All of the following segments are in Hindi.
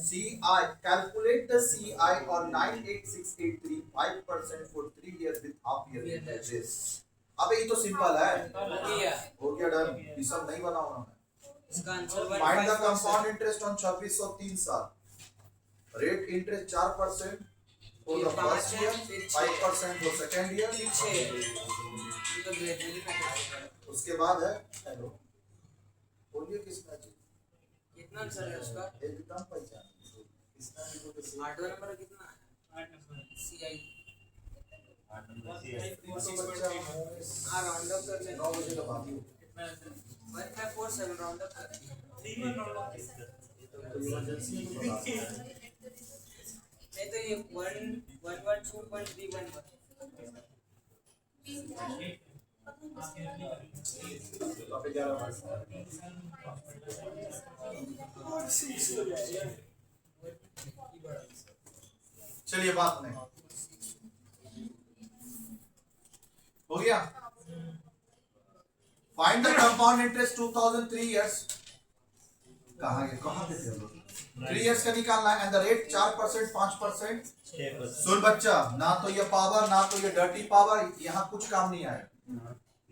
CI, calculate the CI on 98683 5% for 3 years with half year interest. अबे ये तो सिंपल है, हो गया डन। ये सब नहीं बनाऊंगा मैं। इसका answer find the compound interest on 2603 साल। Rate interest 4% for the first year, 5% for second year, उसके बाद है हेलो बोलिए किसका चाहिए? कितना आंसर है उसका? एकदम पहचान किसका नहीं बोलते। 8वां नंबर कितना है? 8 नंबर CI 8 नंबर CI। हां राउंड अप कर ले। 9 बजे का बात कितना है? 1547 राउंड अप कर। 3 राउंड अप इमरजेंसी में नहीं तो ये 112.311 चलिए बात नहीं हो गया। Find the compound interest 2003 years. कहाँ थे 3 इयर्स का निकालना है। And the rate 4% 5%। सुन बच्चा, ना तो ये पावर ना तो ये डर्टी पावर, यहाँ कुछ काम नहीं आएगा।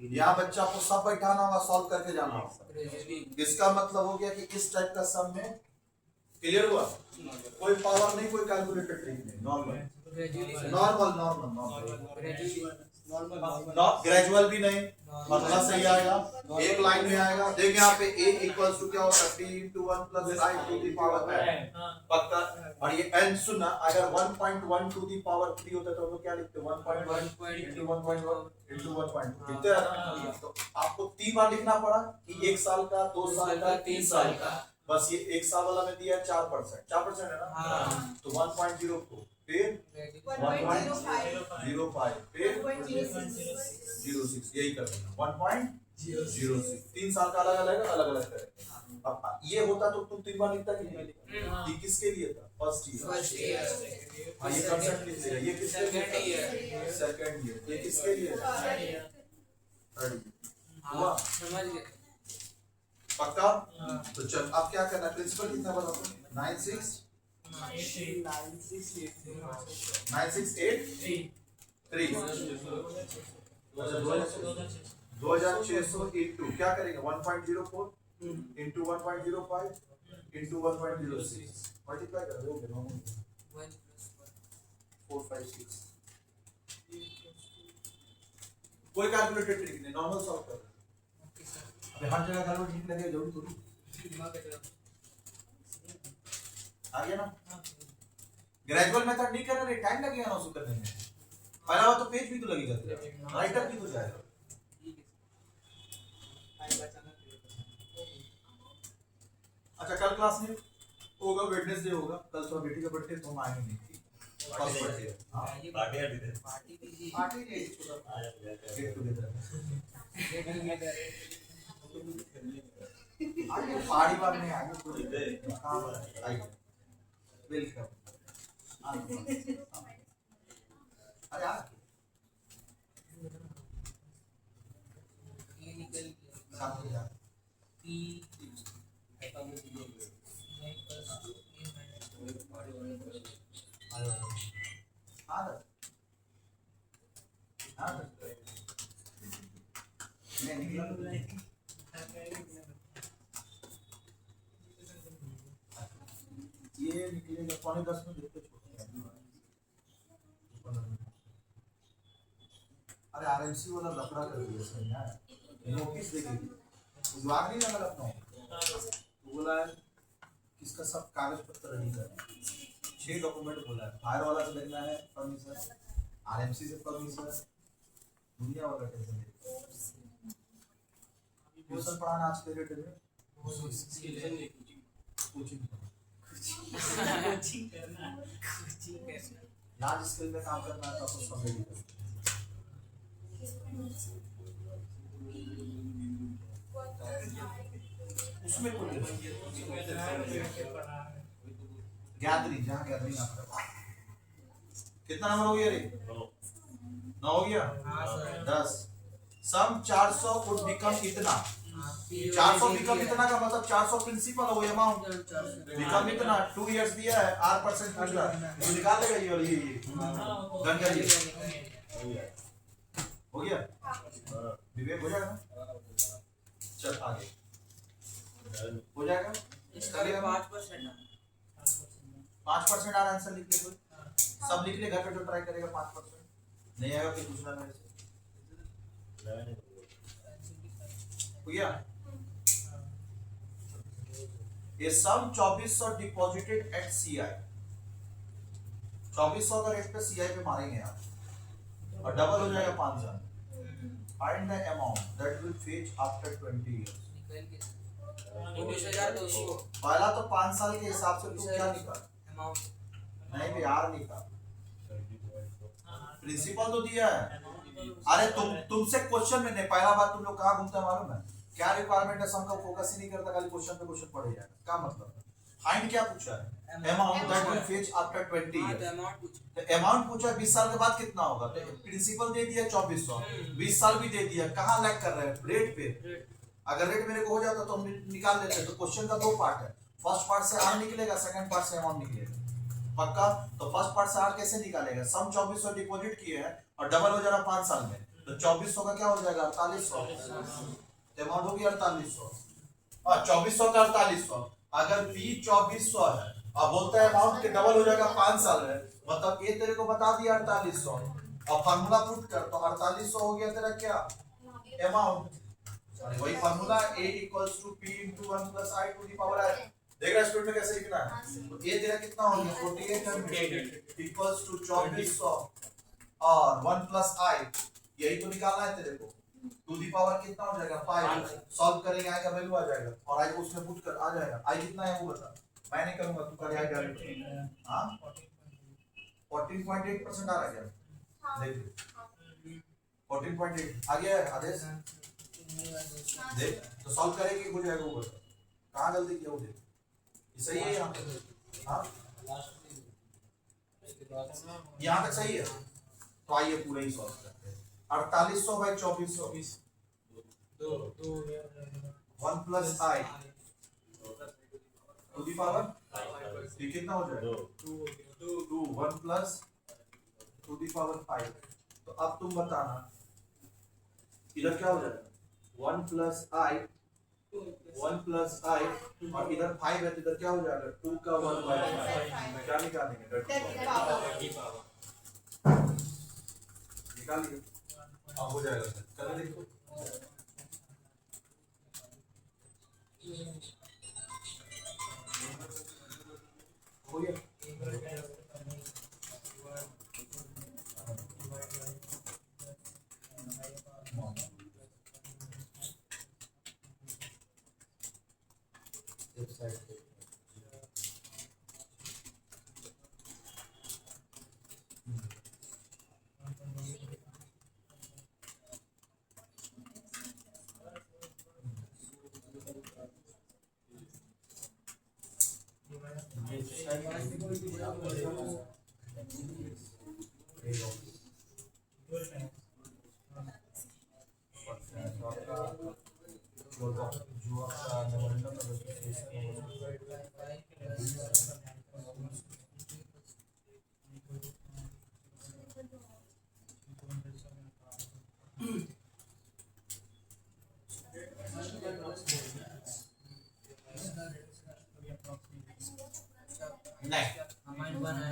यहाँ बच्चा को सब बैठाना होगा, सॉल्व करके जाना होगा। इसका मतलब हो गया कि इस टाइप का सम में क्लियर हुआ। कोई पावर नहीं, कोई कैलकुलेटर ट्रिक नहीं, नॉर्मल ग्रेजुअल भी नहीं, मतलब सही आएगा, एक लाइन में आएगा। देख यहाँ पे a इक्वल्स टू क्या होता है 3 into 1 plus I to the power 10 पक्का। और ये n सुनना, अगर 1.1 to the power 3 होता तो हम लोग क्या लिखते 1.1 into 1.1 into 1.2 लिखते हैं ना। तो आपको 3 बार लिखना पड़ा कि 1 साल का, 2 साल का, 3 साल का। बस ये 1 साल वाला में दिया है 4%, 4% है ना। तो 1.04 फिर 1.05 फिर 06, यही कर देना 1.06। 3 साल का अलग अलग करें। अब ये होता तो तुम 3 बार लिखता कि नहीं लिखता? ये किसके लिए था? First year. हाँ ये कंसेप्ट लिख लिया। ये किसके लिए? Second year. ये किसके लिए? Third year. हुआ समझ गए? पक्का। तो चल अब क्या करना है? प्रिंसिपल कितना बताओ? 9683 2682 क्या करेंगे? 1.04 into 1.05 into 1.06 मल्टीप्लाई कर दोगे ना 456। कोई कैलकुलेटर ट्रिक नहीं, नॉर्मल सॉल्व कर। अबे हर जगह कैलकुलेटर ट्रिक लगेगा जरूरी थोड़ी। आ गया ना? ग्रेजुअल मेथड नहीं करना रे, टाइम लगेगा ना उसको करने में। पहला बात तो पेज भी तो लगेगा, राइट अप भी तो जाएगा। अच्छा कल क्लास में होगा, वेडनेसडे होगा, कल तो बेटी का बर्थडे तो हम आएंगे नहीं। फर्स्ट बर्थडे हां पार्टी नहीं गेट टुगेदर आगे पहाड़ी बार में आगे पूरी काम आई वेलकम। अरे यार ये निकल साथ में यार P ये निकलेगा 9:45 में देखते छोटे। अरे आरएमसी वाला लफड़ा कर दिया सही है। नोटिस देखेगी जुआग नहीं लगा अपना बोला है किसका सब कागज पत्र रेडी कर 6 डॉक्यूमेंट बोला है। फायर वाला से देखना है परमिशन, आरएमसी से परमिशन, दुनिया वाला टेंशन है। ट्यूशन पढ़ाना आज के डेट में कोचिंग करना लार्ज स्केल में काम करना है तो आपको सब रेडी करना। उसमें कोई गैदरिंग, जहाँ गैदरिंग आप करते हैं। कितना नंबर हो गया रे? 9 हो गया। 10 सम 400 would become इतना 400 बिकम इतना का मतलब 400 प्रिंसिपल है वो अमाउंट बिकम इतना 2 इयर्स दिया है 8% पूछ रहा है तो निकाल लेगा ये और ये डन करिए हो गया विवेक हो जाएगा चल आगे हो जाएगा इसका भी 5% 5% आ रहा आंसर लिख ले कोई सब लिख ले घर पे जो ट्राई करेगा 5% नहीं आएगा फिर पूछना मेरे से हो गया ये सम 2400 डिपॉजिटेड एट सीआई 2400 का रेट पे सीआई पे मारेंगे आप और डबल हो जाएगा 5,000 find the amount that will fetch after 20 years 19,200 पहला तो 5 साल के हिसाब से तू क्या निकाल अमाउंट नहीं बिहार निकाल प्रिंसिपल तो दिया है अरे तुमसे क्वेश्चन में नहीं पहला बात तुम लोग कहाँ घूमते हैं मालूम है क्या रिक्वायरमेंट है सम का फोकस ही नहीं करता खाली क्वेश्चन पे क्वेश्चन पढ़े जाएगा क्या मतलब फाइंड क्या पूछा है amount that will fetch after 20 years तो अमाउंट पूछा 20 साल के बाद कितना होगा तो प्रिंसिपल दे दिया 2400 20 साल भी दे दिया कहाँ लैग कर रहे हैं रेट पे अगर रेट मेरे को हो जाता तो हम निकाल लेते तो क्वेश्चन का दो पार्ट है फर्स्ट पार्ट से आर निकलेगा सेकंड पार्ट से अमाउंट निकलेगा पक्का तो फर्स्ट पार्ट से आर कैसे निकालेगा सम 2400 डिपॉजिट किए हैं और डबल हो जा रहा 5 साल में तो 2400 का क्या हो जाएगा 4800 अमाउंट होगी 4800 और 2400 का 4800 अगर बी 2400 है अब बोलता है अमाउंट के डबल हो जाएगा 5 साल में मतलब ये तेरे को बता दिया 4800 और फार्मूला पुट कर तो 4800 हो गया तेरा क्या अमाउंट वही formula a equals to p into 1 plus i to the power i देख रहा स्टूडेंट में कैसे लिखना है तो ये तेरा कितना हो गया 4800 equals to 2400 और 1 plus i यही तो निकालना है तेरे को टू दी पावर कितना हो जाएगा 5 सॉल्व करेंगे i का वैल्यू आ जाएगा और i को उसमें पुट कर आ जाएगा i कितना है वो बता मैं नहीं करूंगा तू कर आएगा हां 14.8% आ रहा है क्या देख 14.8 आ गया है आदेश देख तो सॉल्व करेंगे हो जाएगा वो बता कहां गलती किया वो देख ये सही है यहां पे हां यहां तक सही है तो आइए पूरा ही सॉल्व करते हैं 4800 by 2400 1 plus i to the power ये कितना हो जाएगा 2 1 प्लस टू दी पावर 5 तो अब तुम बताना इधर क्या हो जाएगा 1 प्लस i 1 प्लस i और इधर 5 है तो इधर क्या हो जाएगा 2 का 1 बाय 5 क्या निकालेंगे निकालिए अब हो जाएगा सर कर देखो हो गया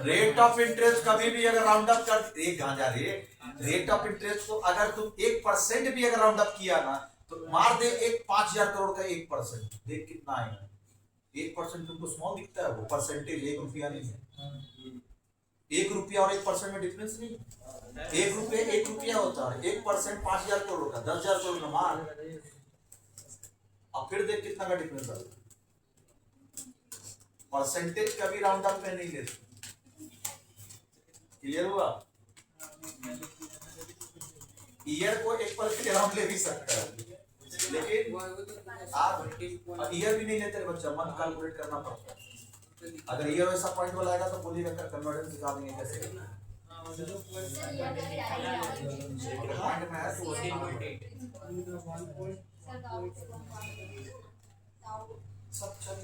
रेट ऑफ इंटरेस्ट कभी भी अगर राउंड अप कर एक गांजा रेट ऑफ इंटरेस्ट को अगर तुम 1% भी अगर राउंड अप किया ना तो मार दे एक 5,000 करोड़ का 1% देख कितना आएगा 1% तुमको स्मॉल दिखता है वो परसेंटेज 1 रुपया नहीं है 1 रुपया और 1% में डिफरेंस नहीं है 1 रुपया होता है 1% 5,000 करोड़ का 10,000 करोड़ का मार अब फिर देख कितना का डिफरेंस आता है परसेंटेज कभी राउंड अप में नहीं लेते क्लियर हुआ ईयर को 1% राउंड ले भी सकता है लेकिन आप ईयर भी नहीं लेते बच्चा मन कैलकुलेट करना पड़ता है अगर ईयर वैसा पॉइंट वाला आएगा तो बोलिएगा कन्वर्जन सिखा देंगे कैसे पॉइंट में है तो उसकी सब चल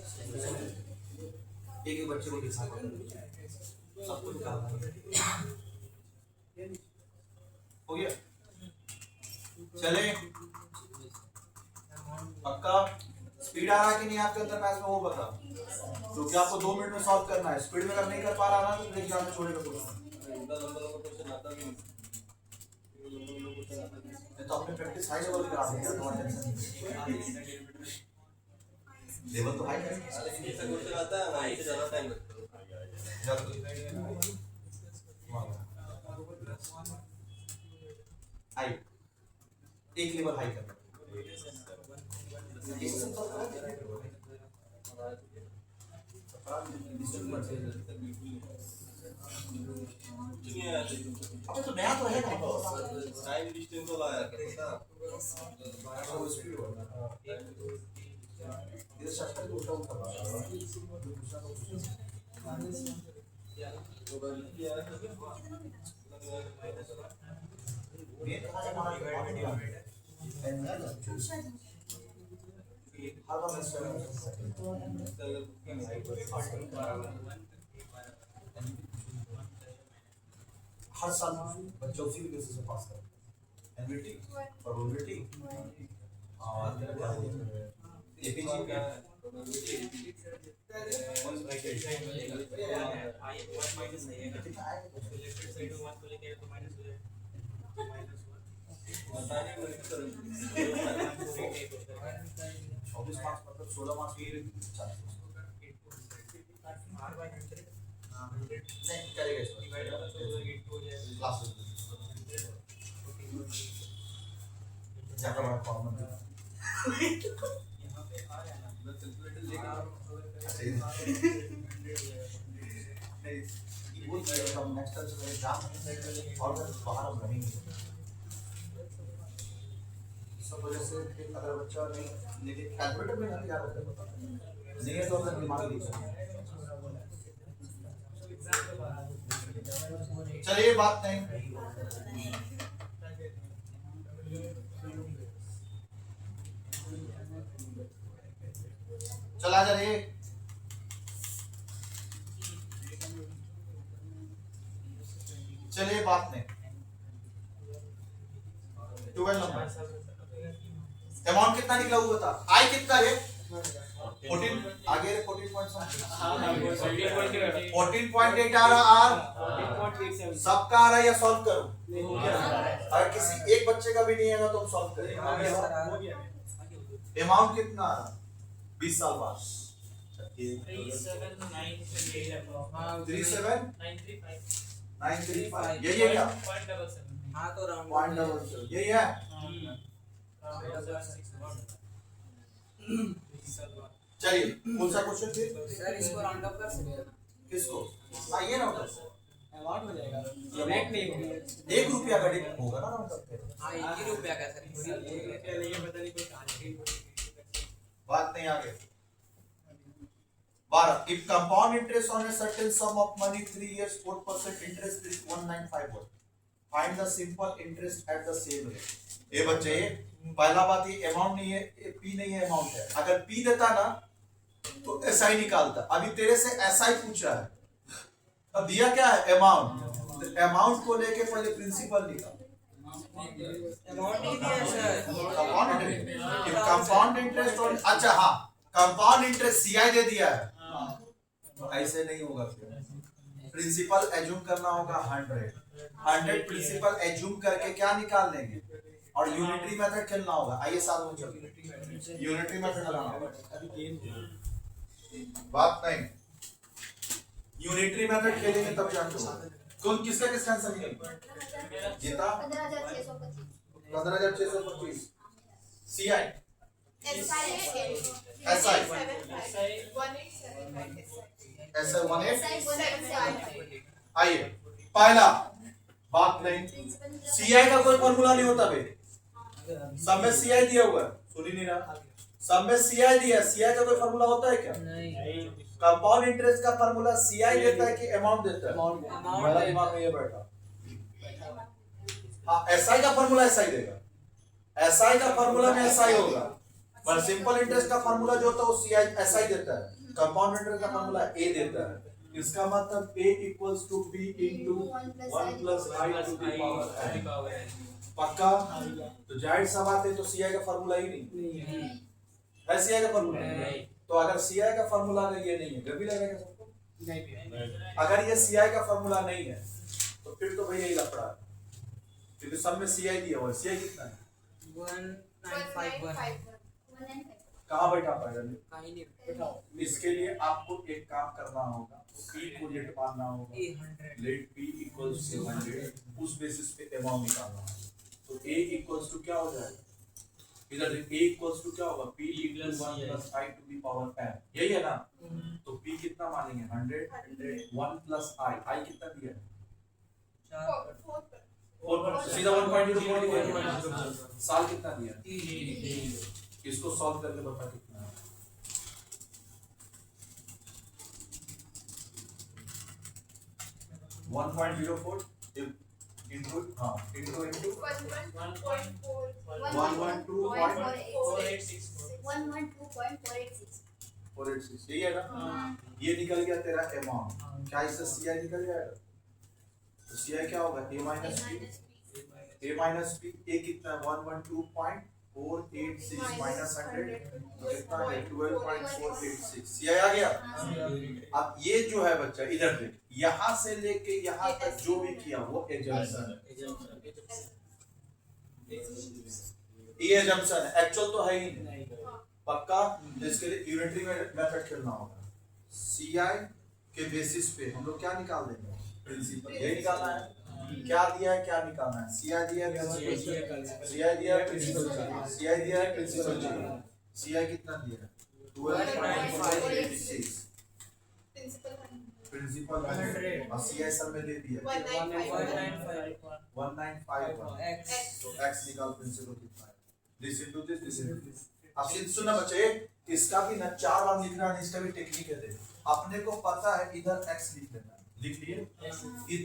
एक बच्चे को दिखा सब कुछ हो गया। चले पक्का स्पीड आ रहा है कि नहीं आपके अंदर मैथ्स में वो बता, क्योंकि आपको 2 मिनट में सॉल्व करना है। स्पीड में अगर नहीं कर पा रहा ना तो एग्जाम में छोड़ेगा क्वेश्चन। तो अपने प्रैक्टिस हाई लेवल पे आ गई है, नो टेंशन। लेवल तो हाई है, इससे कुछ आता है वहीं से ज्यादा टाइम लगता है। हाई एक लेवल हाई करना। अबे तो नया तो है ना, टाइम डिस्टेंस वाला है क्या वो स्पीड वाला ये शॉर्ट कट उल्टा उल्टा हर साल बच्चे उसी बेसिस से पास करते हैं। एनवीटी, प्रोबेबिलिटी और एपीजी का चौबीस मार्क्स मतलब 16 मार्क्स की नहीं करेगा क्लास ज्यादा बड़ा कॉमन वो नेक्स्ट टाइम से मेरे एग्जाम और बाहर हम रहेंगे सब वजह से अगर बच्चा नहीं लेकिन कैलकुलेटर में नहीं जा रहा है नहीं है तो अपना दिमाग लीजिए। चलिए बात नहीं चला जा रही चलिए बात नहीं 12 नंबर अमाउंट कितना निकला हुआ था आई कितना है 14 आगे 14.8 आ रहा आर सबका आ रहा है या सॉल्व करो अगर किसी एक बच्चे का भी नहीं है तो हम सॉल्व करेंगे अमाउंट कितना आ रहा 20 साल बाद 37935 यही है क्या हाँ तो राउंड पॉइंट डबल यही है चलिए कौन सा क्वेश्चन फिर सर इसको राउंड अप कर सकते हैं किसको आइए ना उधर अवार्ड हो जाएगा रेट नहीं होगा ₹1 का डेट होगा ना राउंड करते हाँ ₹1 का सर पता नहीं कोई बात नहीं आगे 12 if compound interest on a certain sum of money 3 years 4% interest is 1951 find the simple interest at the same rate ये बच्चे पहला बात ये अमाउंट नहीं है पी नहीं है अमाउंट है अगर पी देता ना तो एसआई निकालता अभी तेरे से एसआई पूछा है अब दिया क्या है अमाउंट अमाउंट को लेके पहले प्रिंसिपल निकाल अमाउंट नहीं दिया सर कंपाउंड इंटरेस्ट और अच्छा हाँ कंपाउंड इंटरेस्ट सीआई दे दिया है ऐसे नहीं होगा प्रिंसिपल एज्यूम करना होगा 100 प्रिंसिपल एज्यूम करके क्या निकाल लेंगे और यूनिटरी मेथड खेलना होगा आइए साथ में चलिए यूनिटरी मेथड लगाना होगा बात नहीं यूनिटरी मेथड खेलेंगे तब जाके कौन किसका आंसर निकल जीता 15625 सीआई एसआई ऐसा 18 आइए पहला बात नहीं सीआई का कोई फॉर्मूला नहीं होता बे सब में सीआई दिया हुआ है सुन ही नहीं रहा सब में सीआई दिया सीआई का कोई फॉर्मूला होता है क्या नहीं कंपाउंड इंटरेस्ट का फॉर्मूला सीआई देता है कि अमाउंट देता है मेरा दिमाग में ये बैठा हाँ एसआई का फॉर्मूला एसआई देगा, एसआई का फॉर्मूला में एसआई होगा, पर सिंपल इंटरेस्ट का फॉर्मूला जो होता है वो सीआई एसआई देता है, कंपाउंड इंटरेस्ट का फॉर्मूला ए देता है। इसका मतलब a equals to b into 1 plus i to the power n। पक्का? तो जाहिर सा बात है तो सीआई का फॉर्मूला ही नहीं है, सीआई का फॉर्मूला तो अगर सीआई का फॉर्मूला अगर ये नहीं है फिर भी लगेगा सबको नहीं। अगर ये सीआई का फॉर्मूला नहीं है तो फिर तो भाई यही लफड़ा है, क्योंकि सब में सीआई दिया हुआ है। सीआई कितना है? 1951 कहाँ बैठा पाएगा? कहीं नहीं बैठाओ। इसके लिए आपको एक काम करना होगा, p को लेट मानना होगा, 100 लेट p इक्वल्स टू 100, उस बेसिस पे अमाउंट निकालना है। तो a इक्वल्स टू क्या हो जाएगा? इधर a इक्वल्स टू क्या होगा? p equals 1 plus i to the power n, यही है ना? तो p कितना मानेंगे? 100, 1 प्लस i कितना दिया है? 4, सीधा 1.04 दिया। साल कितना दिया? इसको सॉल्व करके बता कितना है? वन पॉइंट 1.04 इंटू हाँ इंटू 486 यही है ना? ये निकल गया तेरा अमाउंट, क्या इससे सीआई निकल जाएगा? तो सीआई क्या होगा? a माइनस p, a कितना है? 112.486 माइनस 100 कितना है? 12.486। सीआई आ गया। अब ये जो है बच्चा इधर देख, यहाँ से लेके यहाँ तक जो भी किया वो एजम्पशन है, ये एजम्पशन है, एक्चुअल तो है ही नहीं। पक्का? तो इसके लिए यूनिटरी मेथड खेलना होगा। सीआई के बेसिस पे हम लोग क्या निकाल देंगे? प्रिंसिपल। यही निकालना है। क्या दिया है, क्या निकालना है? सीआई दिया है, सीआई दिया है, प्रिंसिपल चाहिए, सीआई दिया है, प्रिंसिपल चाहिए। सीआई कितना दिया है? 12.486, प्रिंसिपल 100 और सीआई सब में दे दिया 1951। तो x निकाल प्रिंसिपल कितना है? This into this, this into this. अब सुनना बच्चे, इसका भी ना 4 बार लिखना है, इसका भी टेक्निक है। अपने को पता है इधर x लिख लेना, लिख लिए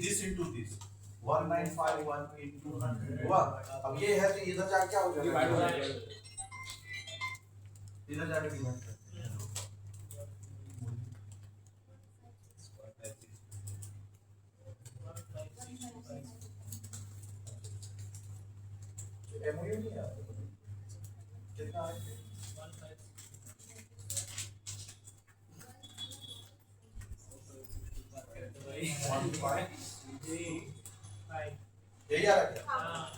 दिस इनटू दिस 1951 इनटू 100 हुआ। अब ये है तो इधर जाके क्या हो जाएगा? इधर जाके डिवाइड करते हैं। एमओयू नहीं है कितना है? यही आ रहा है।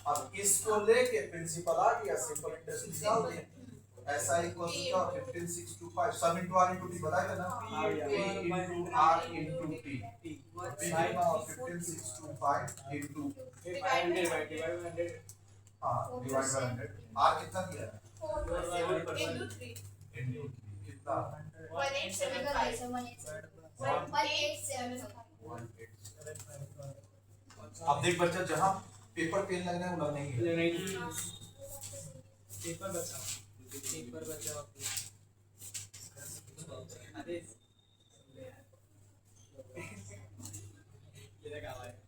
अब इसको लेके प्रिंसिपल आ गया, सिंपल इंटरेस्ट निकाल दिया। ऐसा इक्वल टू क्या? 15625 सब इनटू r इनटू t बताया था ना? p into r into t, p कितना? 15625 इनटू 500 हां डिवाइड बाय 100। r कितना दिया है? 4 into 3 इनटू कितना? 187 अब देख बच्चा, जहां पेपर पेन लगना है वो लगना ही है। पेपर बचाओ अरे ये लगा हुआ है।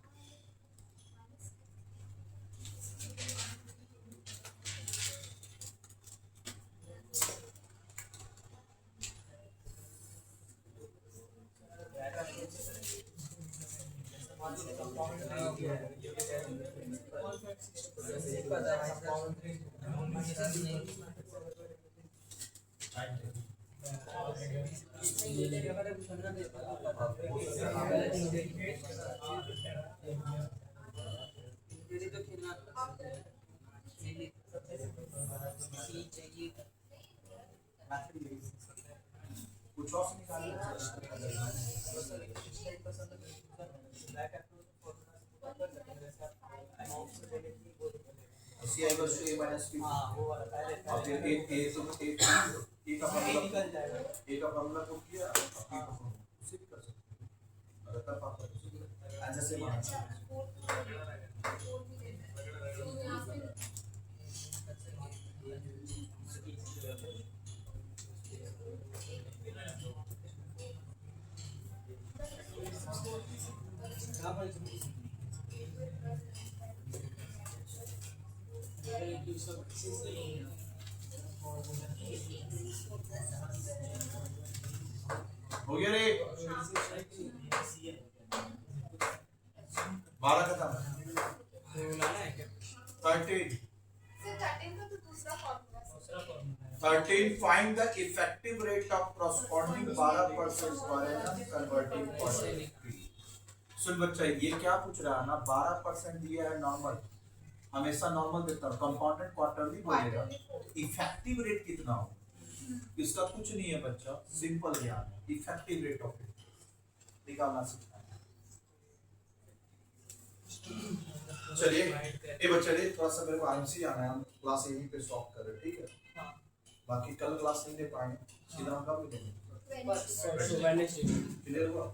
कुछ और निकालना सी आई बस ए माइनस पी। हाँ वो वाला पहले और फिर ए का फॉर्मूला निकल जाएगा। ए का फॉर्मूला को किया उसे भी कर सकते हैं। अगर तब आप आंसर से माना हो गया रे 12 खत्म 13 सर 13 का तो दूसरा formula 13 find the effective rate of corresponding 12% foreign converting point सुन बच्चा ये क्या पूछ रहा है ना 12% दिया है नॉर्मल हमेशा नॉर्मल देता हूँ कंपाउंडेड क्वार्टरली बोलेगा इफेक्टिव रेट कितना हो इसका कुछ नहीं है बच्चा सिंपल ज्ञान है इफेक्टिव रेट ऑफ इट निकालना सीखना है चलिए ये बच्चे थोड़ा सा मेरे को आराम से जाना है हम क्लास यहीं पे स्टॉप कर रहे हैं ठीक है बाकी कल क्लास नहीं दे पाएंगे सीधा हम कब मिलेंगे Wednesday. क्लियर हुआ